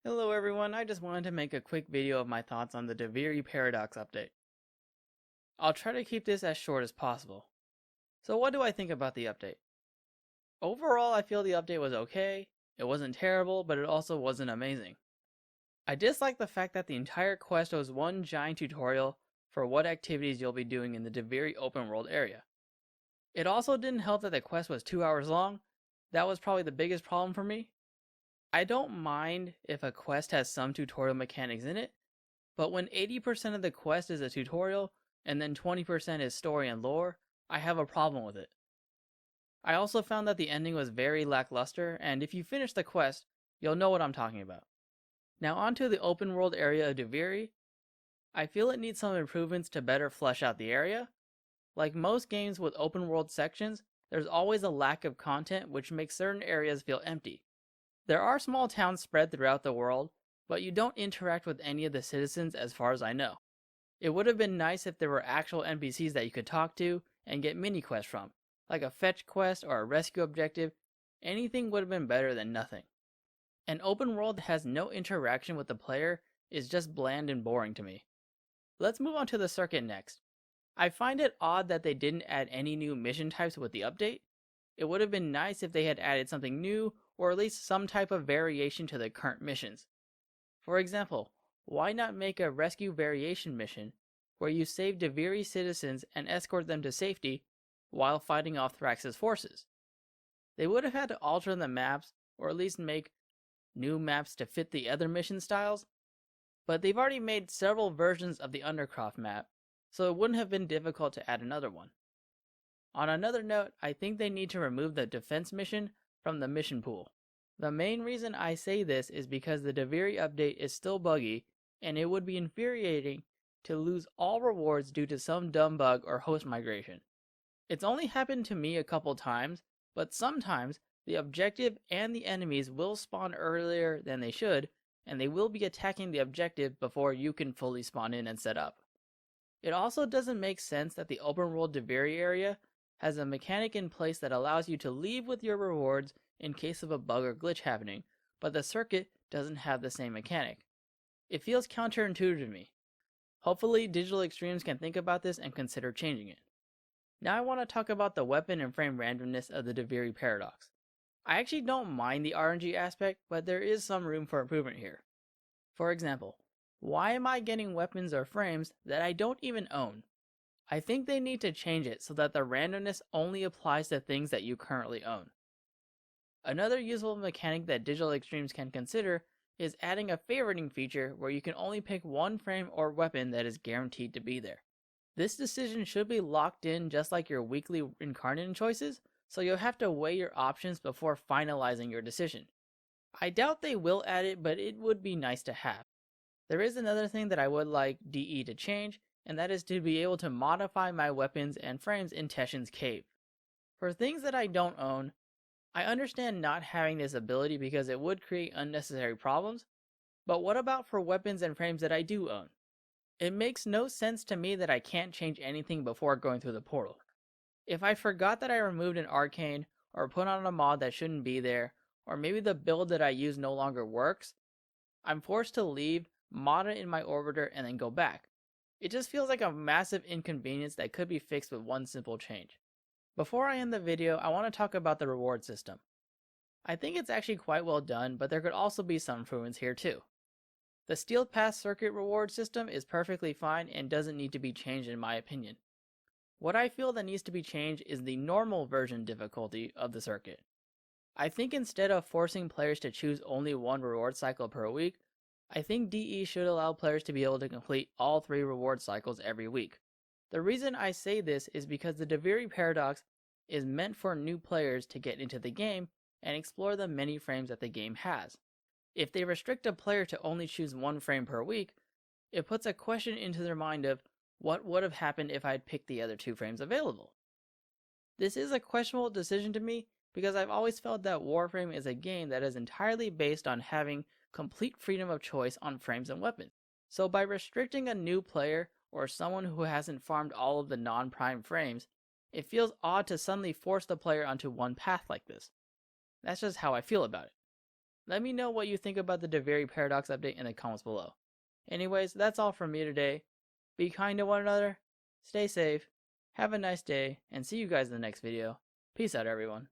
Hello everyone, I just wanted to make a quick video of my thoughts on the Duviri paradox update. I'll try to keep this as short as possible. So what do I think about the update? Overall, I feel the update was okay. It wasn't terrible, but it also wasn't amazing. I dislike the fact that the entire quest was one giant tutorial for what activities you'll be doing in the Duviri open world area. It also didn't help that the quest was 2 hours long. That was probably the biggest problem for me. I don't mind if a quest has some tutorial mechanics in it, but when 80% of the quest is a tutorial, and then 20% is story and lore, I have a problem with it. I also found that the ending was very lackluster, and if you finish the quest, you'll know what I'm talking about. Now onto the open world area of Duviri. I feel it needs some improvements to better flesh out the area. Like most games with open world sections, there's always a lack of content which makes certain areas feel empty. There are small towns spread throughout the world, but you don't interact with any of the citizens as far as I know. It would have been nice if there were actual NPCs that you could talk to and get mini quests from, like a fetch quest or a rescue objective. Anything would have been better than nothing. An open world that has no interaction with the player is just bland and boring to me. Let's move on to the circuit next. I find it odd that they didn't add any new mission types with the update. It would have been nice if they had added something new or at least some type of variation to the current missions. For example, why not make a rescue variation mission where you save Duviri citizens and escort them to safety while fighting off Thrax's forces? They would have had to alter the maps or at least make new maps to fit the other mission styles, but they've already made several versions of the Undercroft map, so it wouldn't have been difficult to add another one. On another note, I think they need to remove the defense mission from the mission pool. The main reason I say this is because the Duviri update is still buggy, and it would be infuriating to lose all rewards due to some dumb bug or host migration. It's only happened to me a couple times, but sometimes the objective and the enemies will spawn earlier than they should, and they will be attacking the objective before you can fully spawn in and set up. It also doesn't make sense that the open world Duviri area has a mechanic in place that allows you to leave with your rewards in case of a bug or glitch happening, but the circuit doesn't have the same mechanic. It feels counterintuitive to me. Hopefully, Digital Extremes can think about this and consider changing it. Now I want to talk about the weapon and frame randomness of the Duviri paradox. I actually don't mind the RNG aspect, but there is some room for improvement here. For example, why am I getting weapons or frames that I don't even own? I think they need to change it so that the randomness only applies to things that you currently own. Another useful mechanic that Digital Extremes can consider is adding a favoriting feature where you can only pick one frame or weapon that is guaranteed to be there. This decision should be locked in just like your weekly incarnate choices, so you'll have to weigh your options before finalizing your decision. I doubt they will add it, but it would be nice to have. There is another thing that I would like DE to change, and that is to be able to modify my weapons and frames in Teshin's cave. For things that I don't own, I understand not having this ability because it would create unnecessary problems, but what about for weapons and frames that I do own? It makes no sense to me that I can't change anything before going through the portal. If I forgot that I removed an arcane, or put on a mod that shouldn't be there, or maybe the build that I use no longer works, I'm forced to leave, mod it in my orbiter, and then go back. It just feels like a massive inconvenience that could be fixed with one simple change. Before I end the video, I want to talk about the reward system. I think it's actually quite well done, but there could also be some improvements here too. The Steel Pass circuit reward system is perfectly fine and doesn't need to be changed in my opinion. What I feel that needs to be changed is the normal version difficulty of the circuit. I think instead of forcing players to choose only one reward cycle per week, I think DE should allow players to be able to complete all 3 reward cycles every week. The reason I say this is because the Duviri paradox is meant for new players to get into the game and explore the many frames that the game has. If they restrict a player to only choose 1 frame per week, it puts a question into their mind of what would have happened if I had picked the other 2 frames available. This is a questionable decision to me because I've always felt that Warframe is a game that is entirely based on having complete freedom of choice on frames and weapons. So by restricting a new player or someone who hasn't farmed all of the non-prime frames, it feels odd to suddenly force the player onto one path like this. That's just how I feel about it. Let me know what you think about the Duviri paradox update in the comments below. Anyways, that's all from me today. Be kind to one another, stay safe, have a nice day, and see you guys in the next video. Peace out, everyone.